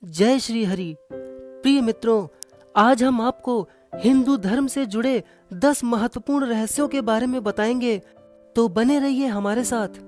जय श्री हरि। प्रिय मित्रों, आज हम आपको हिंदू धर्म से जुड़े 10 महत्वपूर्ण रहस्यों के बारे में बताएंगे, तो बने रहिए हमारे साथ।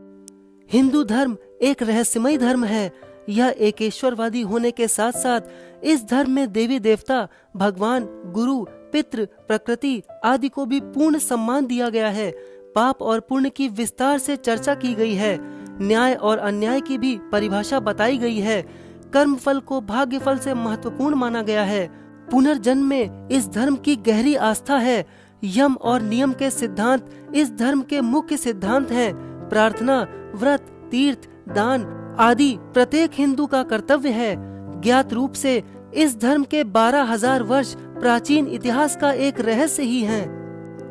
हिंदू धर्म एक रहस्यमय धर्म है। यह एकेश्वरवादी होने के साथ साथ इस धर्म में देवी देवता, भगवान, गुरु, पितृ, प्रकृति आदि को भी पूर्ण सम्मान दिया गया है। पाप और पुण्य की विस्तार से चर्चा की गई है। न्याय और अन्याय की भी परिभाषा बताई गई है। कर्म फल को भाग्य फल से महत्वपूर्ण माना गया है। पुनर्जन्म में इस धर्म की गहरी आस्था है। यम और नियम के सिद्धांत इस धर्म के मुख्य सिद्धांत हैं। प्रार्थना, व्रत, तीर्थ, दान आदि प्रत्येक हिंदू का कर्तव्य है। ज्ञात रूप से इस धर्म के 12,000 वर्ष प्राचीन इतिहास का एक रहस्य ही है।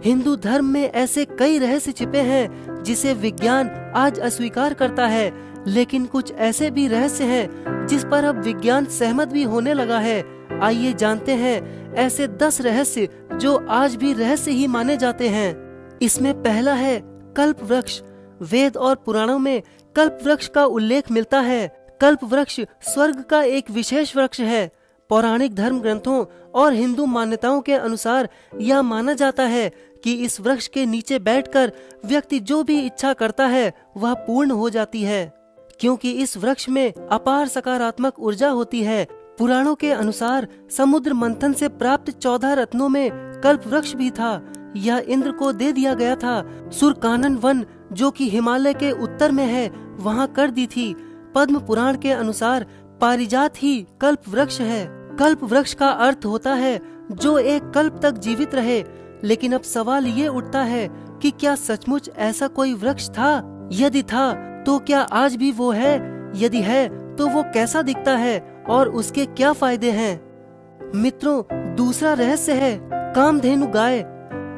हिंदू धर्म में ऐसे कई रहस्य छिपे हैं जिसे विज्ञान आज अस्वीकार करता है, लेकिन कुछ ऐसे भी रहस्य हैं जिस पर अब विज्ञान सहमत भी होने लगा है। आइए जानते हैं ऐसे 10 रहस्य जो आज भी रहस्य ही माने जाते हैं। इसमें पहला है कल्प वृक्ष। वेद और पुराणों में कल्प वृक्ष का उल्लेख मिलता है। कल्प वृक्ष स्वर्ग का एक विशेष वृक्ष है। पौराणिक धर्म ग्रंथों और हिंदू मान्यताओं के अनुसार यह माना जाता है कि इस वृक्ष के नीचे बैठकर व्यक्ति जो भी इच्छा करता है वह पूर्ण हो जाती है, क्योंकि इस वृक्ष में अपार सकारात्मक ऊर्जा होती है। पुराणों के अनुसार समुद्र मंथन से प्राप्त 14 रत्नों में कल्प वृक्ष भी था। यह इंद्र को दे दिया गया था। सुरकानन वन जो कि हिमालय के उत्तर में है, वहाँ कर दी थी। पद्म पुराण के अनुसार पारिजात ही कल्प वृक्ष है। कल्प वृक्ष का अर्थ होता है जो एक कल्प तक जीवित रहे। लेकिन अब सवाल ये उठता है कि क्या सचमुच ऐसा कोई वृक्ष था? यदि था तो क्या आज भी वो है? यदि है तो वो कैसा दिखता है और उसके क्या फायदे हैं? मित्रों, दूसरा रहस्य है कामधेनु गाय।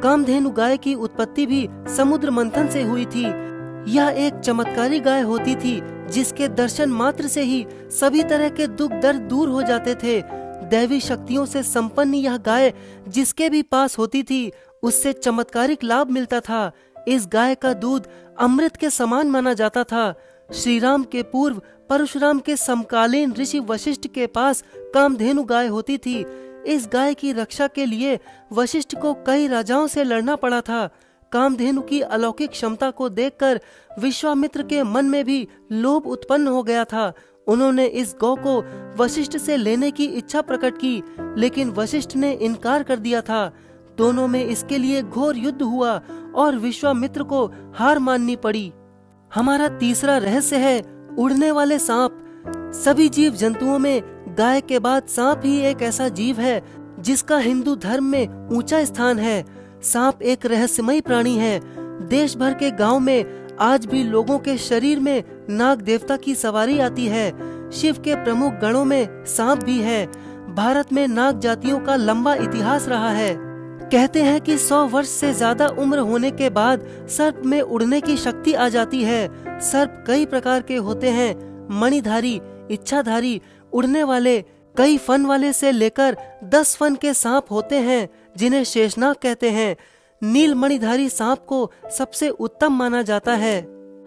कामधेनु गाय की उत्पत्ति भी समुद्र मंथन से हुई थी। यह एक चमत्कारी गाय होती थी जिसके दर्शन मात्र से ही सभी तरह के दुख दर्द दूर हो जाते थे। दैवी शक्तियों से संपन्न यह गाय जिसके भी पास होती थी उससे चमत्कारिक लाभ मिलता था। इस गाय का दूध अमृत के समान माना जाता था। श्री राम के पूर्व परशुराम के समकालीन ऋषि वशिष्ठ के पास कामधेनु गाय होती थी। इस गाय की रक्षा के लिए वशिष्ठ को कई राजाओं से लड़ना पड़ा था। कामधेनु की अलौकिक क्षमता को देखकर विश्वामित्र के मन में भी लोभ उत्पन्न हो गया था। उन्होंने इस गौ को वशिष्ठ से लेने की इच्छा प्रकट की, लेकिन वशिष्ठ ने इनकार कर दिया था। दोनों में इसके लिए घोर युद्ध हुआ और विश्वामित्र को हार माननी पड़ी। हमारा तीसरा रहस्य है उड़ने वाले सांप। सभी जीव जंतुओं में गाय के बाद सांप ही एक ऐसा जीव है जिसका हिंदू धर्म में ऊंचा स्थान है। सांप एक रहस्यमय प्राणी है। देश भर के गांव में आज भी लोगों के शरीर में नाग देवता की सवारी आती है। शिव के प्रमुख गणों में सांप भी है। भारत में नाग जातियों का लंबा इतिहास रहा है। कहते हैं कि 100 वर्ष से ज्यादा उम्र होने के बाद सर्प में उड़ने की शक्ति आ जाती है। सर्प कई प्रकार के होते हैं। मणिधारी, इच्छाधारी, उड़ने वाले, कई फन वाले से लेकर 10 फन के सांप होते हैं जिन्हें शेषनाग कहते हैं। नील मणिधारी सांप को सबसे उत्तम माना जाता है।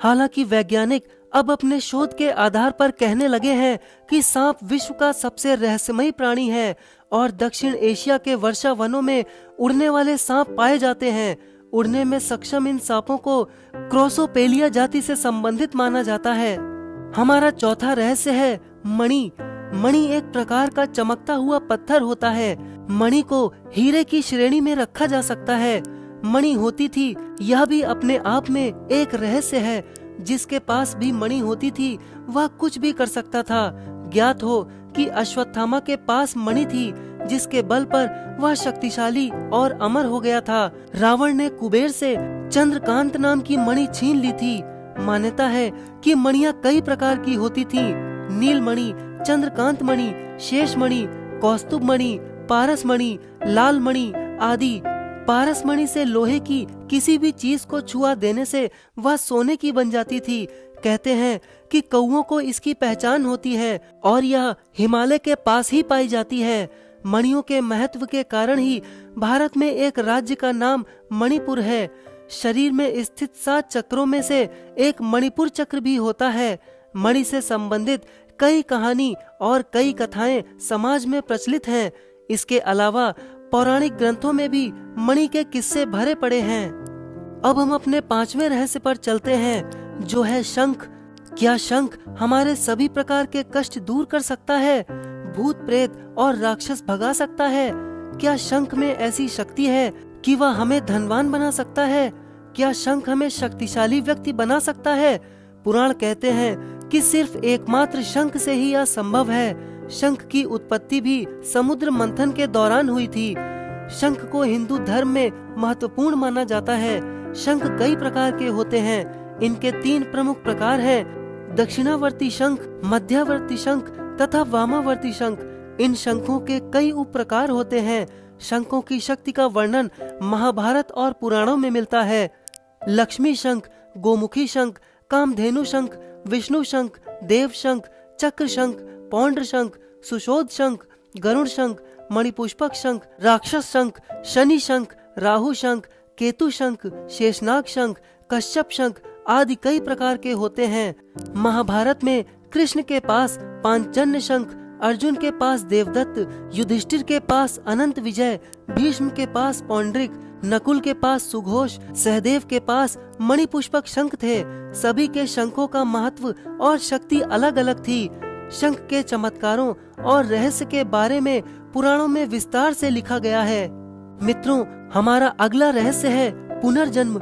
हालांकि वैज्ञानिक अब अपने शोध के आधार पर कहने लगे हैं कि सांप विश्व का सबसे रहस्यमय प्राणी है और दक्षिण एशिया के वर्षा वनों में उड़ने वाले सांप पाए जाते हैं। उड़ने में सक्षम इन सांपों को क्रोसोपेलिया जाति से संबंधित माना जाता है। हमारा चौथा रहस्य है मणि। मणि एक प्रकार का चमकता हुआ पत्थर होता है। मणि को हीरे की श्रेणी में रखा जा सकता है। मणि होती थी, यह भी अपने आप में एक रहस्य है। जिसके पास भी मणि होती थी वह कुछ भी कर सकता था। ज्ञात हो कि अश्वत्थामा के पास मणि थी जिसके बल पर वह शक्तिशाली और अमर हो गया था। रावण ने कुबेर से चंद्रकांत नाम की मणि छीन ली थी। मान्यता है कि मणियां कई प्रकार की होती थी। नील मणि, चंद्रकांत मणि, शेष मणि, कौस्तुभ मणि, पारस मणि, लाल मणि आदि। पारस मणि से लोहे की किसी भी चीज को छुआ देने से वह सोने की बन जाती थी। कहते हैं कि कौओं को इसकी पहचान होती है और यह हिमालय के पास ही पाई जाती है। मणियों के महत्व के कारण ही भारत में एक राज्य का नाम मणिपुर है। शरीर में स्थित 7 चक्रों में से एक मणिपुर चक्र भी होता है। मणि से संबंधित कई कहानी और कई कथाएं समाज में प्रचलित हैं। इसके अलावा पौराणिक ग्रंथों में भी मणि के किस्से भरे पड़े हैं। अब हम अपने 5वें रहस्य पर चलते हैं, जो है शंख। क्या शंख हमारे सभी प्रकार के कष्ट दूर कर सकता है, भूत प्रेत और राक्षस भगा सकता है? क्या शंख में ऐसी शक्ति है कि वह हमें धनवान बना सकता है? क्या शंख हमें शक्तिशाली व्यक्ति बना सकता है? पुराण कहते हैं कि सिर्फ एकमात्र शंख से ही यह संभव है। शंख की उत्पत्ति भी समुद्र मंथन के दौरान हुई थी। शंख को हिंदू धर्म में महत्वपूर्ण माना जाता है। शंख कई प्रकार के होते हैं। इनके 3 प्रमुख प्रकार हैं: दक्षिणावर्ती शंख, मध्यावर्ती शंख तथा वामावर्ती शंख। इन शंखों के कई उप प्रकार होते हैं। शंखों की शक्ति का वर्णन महाभारत और पुराणों में मिलता है। लक्ष्मी शंख, गोमुखी शंख, कामधेनु शंख, विष्णु शंख, देव शंख, चक्र शंख, पौंड्र शंख, सुशोध शंख, गरुड़ शंख, मणिपुष्पक शंख, राक्षस शंख, शनि शंख, राहु शंख, केतु शंख, शेषनाग शंख, कश्यप शंख आदि कई प्रकार के होते हैं। महाभारत में कृष्ण के पास पांचजन्य शंख, अर्जुन के पास देवदत्त, युधिष्ठिर के पास अनंत विजय, भीष्म के पास पौंड्रिक, नकुल के पास सुघोष, सहदेव के पास मणिपुष्पक शंख थे। सभी के शंखों का महत्व और शक्ति अलग अलग थी। शंख के चमत्कारों और रहस्य के बारे में पुराणों में विस्तार से लिखा गया है। मित्रों, हमारा अगला रहस्य है पुनर्जन्म।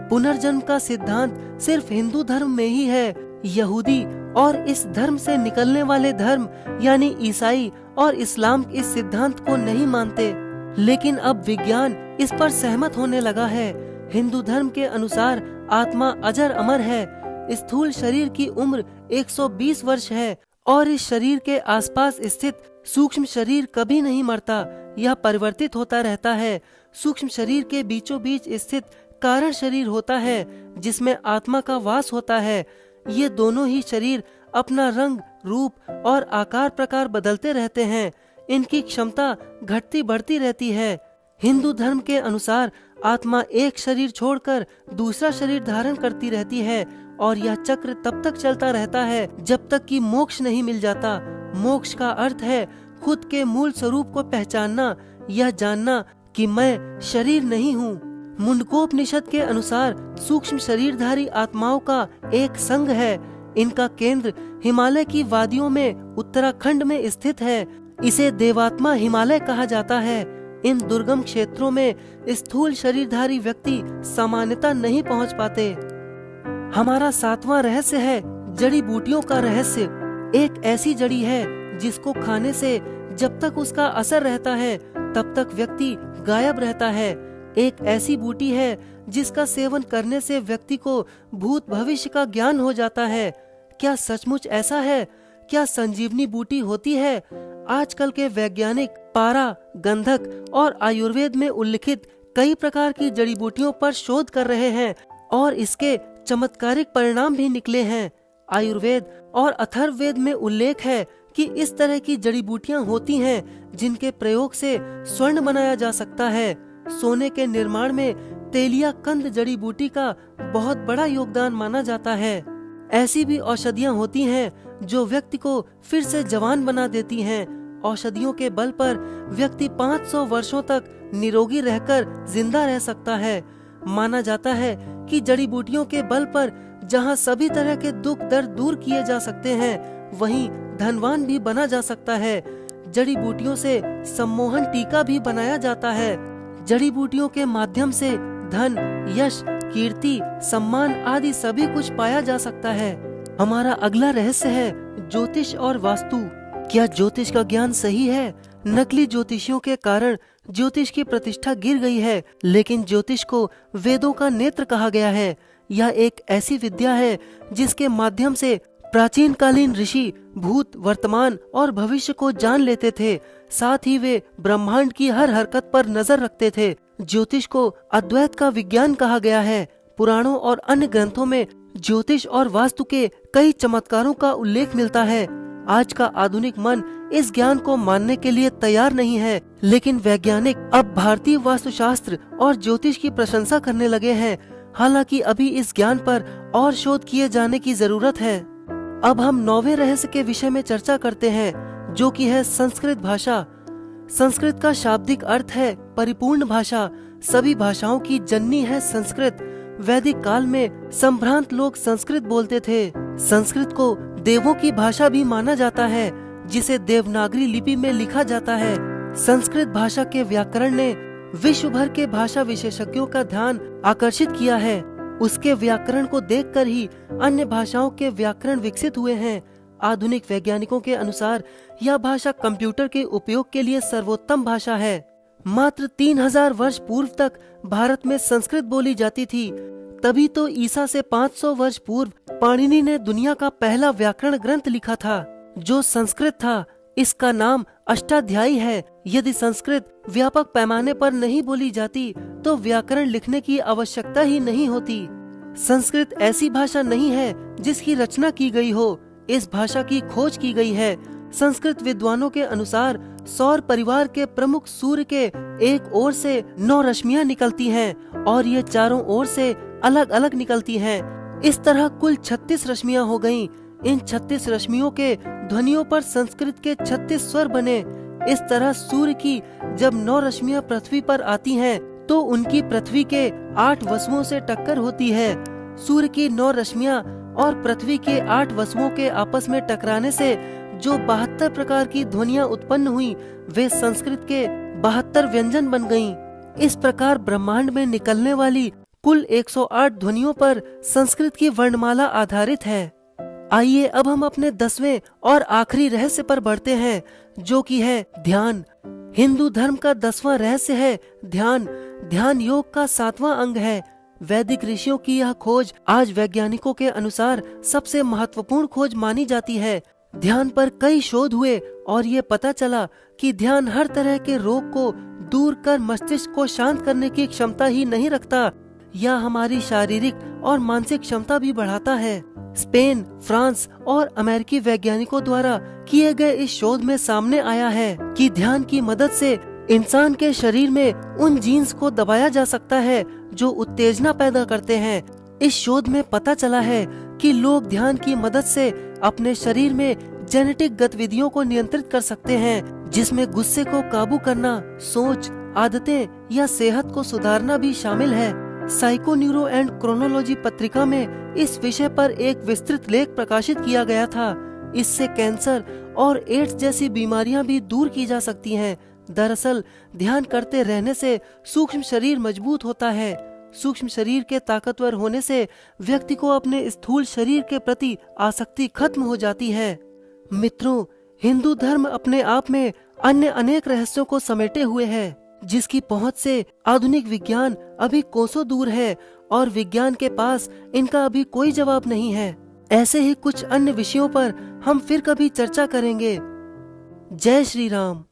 पुनर्जन्म का सिद्धांत सिर्फ हिंदू धर्म में ही है। यहूदी और इस धर्म से निकलने वाले धर्म यानी ईसाई और इस्लाम इस सिद्धांत को नहीं मानते, लेकिन अब विज्ञान इस पर सहमत होने लगा है। हिंदू धर्म के अनुसार आत्मा अजर अमर है। स्थूल शरीर की उम्र 120 वर्ष है और इस शरीर के आसपास स्थित सूक्ष्म शरीर कभी नहीं मरता, यह परिवर्तित होता रहता है। सूक्ष्म शरीर के बीचों बीच स्थित कारण शरीर होता है जिसमें आत्मा का वास होता है। ये दोनों ही शरीर अपना रंग, रूप और आकार प्रकार बदलते रहते हैं। इनकी क्षमता घटती बढ़ती रहती है। हिंदू धर्म के अनुसार आत्मा एक शरीर छोड़कर दूसरा शरीर धारण करती रहती है और यह चक्र तब तक चलता रहता है जब तक कि मोक्ष नहीं मिल जाता। मोक्ष का अर्थ है खुद के मूल स्वरूप को पहचानना, यह जानना कि मैं शरीर नहीं हूँ। मुंडकोपनिषद के अनुसार सूक्ष्म शरीरधारी आत्माओं का एक संघ है। इनका केंद्र हिमालय की वादियों में उत्तराखंड में स्थित है। इसे देवात्मा हिमालय कहा जाता है। इन दुर्गम क्षेत्रों में स्थूल शरीरधारी व्यक्ति सामान्यतः नहीं पहुंच पाते। हमारा 7वां रहस्य है जड़ी बूटियों का रहस्य। एक ऐसी जड़ी है जिसको खाने से जब तक उसका असर रहता है तब तक व्यक्ति गायब रहता है। एक ऐसी बूटी है जिसका सेवन करने से व्यक्ति को भूत भविष्य का ज्ञान हो जाता है। क्या सचमुच ऐसा है? क्या संजीवनी बूटी होती है? आजकल के वैज्ञानिक पारा, गंधक और आयुर्वेद में उल्लिखित कई प्रकार की जड़ी बूटियों पर शोध कर रहे हैं और इसके चमत्कारिक परिणाम भी निकले हैं। आयुर्वेद और अथर्ववेद में उल्लेख है कि इस तरह की जड़ी बूटियां होती हैं जिनके प्रयोग से स्वर्ण बनाया जा सकता है। सोने के निर्माण में तेलिया कंद जड़ी बूटी का बहुत बड़ा योगदान माना जाता है। ऐसी भी औषधियां होती हैं जो व्यक्ति को फिर से जवान बना देती हैं। औषधियों के बल पर व्यक्ति 500 वर्षों तक निरोगी रहकर जिंदा रह सकता है। माना जाता है कि जड़ी बूटियों के बल पर जहां सभी तरह के दुख दर्द दूर किए जा सकते हैं, वहीं धनवान भी बना जा सकता है। जड़ी बूटियों से सम्मोहन टीका भी बनाया जाता है। जड़ी बूटियों के माध्यम से धन, यश, कीर्ति, सम्मान आदि सभी कुछ पाया जा सकता है। हमारा अगला रहस्य है ज्योतिष और वास्तु। क्या ज्योतिष का ज्ञान सही है? नकली ज्योतिषियों के कारण ज्योतिष की प्रतिष्ठा गिर गई है, लेकिन ज्योतिष को वेदों का नेत्र कहा गया है। यह एक ऐसी विद्या है जिसके माध्यम से प्राचीन कालीन ऋषि भूत, वर्तमान और भविष्य को जान लेते थे। साथ ही वे ब्रह्मांड की हर हरकत पर नजर रखते थे। ज्योतिष को अद्वैत का विज्ञान कहा गया है। पुराणों और अन्य ग्रंथों में ज्योतिष और वास्तु के कई चमत्कारों का उल्लेख मिलता है। आज का आधुनिक मन इस ज्ञान को मानने के लिए तैयार नहीं है, लेकिन वैज्ञानिक अब भारतीय वास्तुशास्त्र और ज्योतिष की प्रशंसा करने लगे हैं। हालांकि अभी इस ज्ञान पर और शोध किए जाने की जरूरत है। अब हम 9वें रहस्य के विषय में चर्चा करते हैं, जो कि है संस्कृत भाषा। संस्कृत का शाब्दिक अर्थ है परिपूर्ण भाषा। सभी भाषाओं की जननी है संस्कृत। वैदिक काल में संभ्रांत लोग संस्कृत बोलते थे। संस्कृत को देवों की भाषा भी माना जाता है, जिसे देवनागरी लिपि में लिखा जाता है। संस्कृत भाषा के व्याकरण ने विश्व भर के भाषा विशेषज्ञों का ध्यान आकर्षित किया है। उसके व्याकरण को देखकर ही अन्य भाषाओं के व्याकरण विकसित हुए हैं। आधुनिक वैज्ञानिकों के अनुसार यह भाषा कंप्यूटर के उपयोग के लिए सर्वोत्तम भाषा है। मात्र 3000 वर्ष पूर्व तक भारत में संस्कृत बोली जाती थी। तभी तो ईसा से 500 वर्ष पूर्व पाणिनि ने दुनिया का पहला व्याकरण ग्रंथ लिखा था, जो संस्कृत था। इसका नाम अष्टाध्यायी है। यदि संस्कृत व्यापक पैमाने पर नहीं बोली जाती तो व्याकरण लिखने की आवश्यकता ही नहीं होती। संस्कृत ऐसी भाषा नहीं है जिसकी रचना की गई हो। इस भाषा की खोज की गई है। संस्कृत विद्वानों के अनुसार सौर परिवार के प्रमुख सूर्य के एक ओर से 9 रश्मियां निकलती हैं और ये चारों ओर से अलग अलग निकलती हैं। इस तरह कुल 36 रश्मियां हो गईं। इन 36 रश्मियों के ध्वनियों पर संस्कृत के 36 स्वर बने। इस तरह सूर्य की जब 9 रश्मियां पृथ्वी पर आती हैं, तो उनकी पृथ्वी के 8 वसुओं से टक्कर होती है। सूर्य की 9 रश्मियां और पृथ्वी के 8 वसुओं के आपस में टकराने से जो 72 प्रकार की ध्वनियां उत्पन्न हुई, वे संस्कृत के 72 व्यंजन बन गईं। इस प्रकार ब्रह्मांड में निकलने वाली कुल 108 ध्वनियों पर संस्कृत की वर्णमाला आधारित है। आइए अब हम अपने 10वें और आखिरी रहस्य पर बढ़ते हैं, जो कि है ध्यान। हिंदू धर्म का 10वां रहस्य है ध्यान। ध्यान योग का 7वां अंग है। वैदिक ऋषियों की यह खोज आज वैज्ञानिकों के अनुसार सबसे महत्वपूर्ण खोज मानी जाती है। ध्यान पर कई शोध हुए और ये पता चला कि ध्यान हर तरह के रोग को दूर कर मस्तिष्क को शांत करने की क्षमता ही नहीं रखता, यह हमारी शारीरिक और मानसिक क्षमता भी बढ़ाता है। स्पेन, फ्रांस और अमेरिकी वैज्ञानिकों द्वारा किए गए इस शोध में सामने आया है कि ध्यान की मदद से इंसान के शरीर में उन जीन्स को दबाया जा सकता है जो उत्तेजना पैदा करते हैं। इस शोध में पता चला है कि लोग ध्यान की मदद से अपने शरीर में जेनेटिक गतिविधियों को नियंत्रित कर सकते हैं, जिसमें गुस्से को काबू करना, सोच, आदतें या सेहत को सुधारना भी शामिल है। साइको न्यूरो एंड क्रोनोलॉजी पत्रिका में इस विषय पर एक विस्तृत लेख प्रकाशित किया गया था। इससे कैंसर और एड्स जैसी बीमारियां भी दूर की जा सकती हैं। दरअसल ध्यान करते रहने से सूक्ष्म शरीर मजबूत होता है। सूक्ष्म शरीर के ताकतवर होने से व्यक्ति को अपने स्थूल शरीर के प्रति आसक्ति खत्म हो जाती है। मित्रों, हिंदू धर्म अपने आप में अन्य अनेक रहस्यों को समेटे हुए है, जिसकी पहुंच से आधुनिक विज्ञान अभी कोसों दूर है और विज्ञान के पास इनका अभी कोई जवाब नहीं है। ऐसे ही कुछ अन्य विषयों पर हम फिर कभी चर्चा करेंगे। जय श्री राम।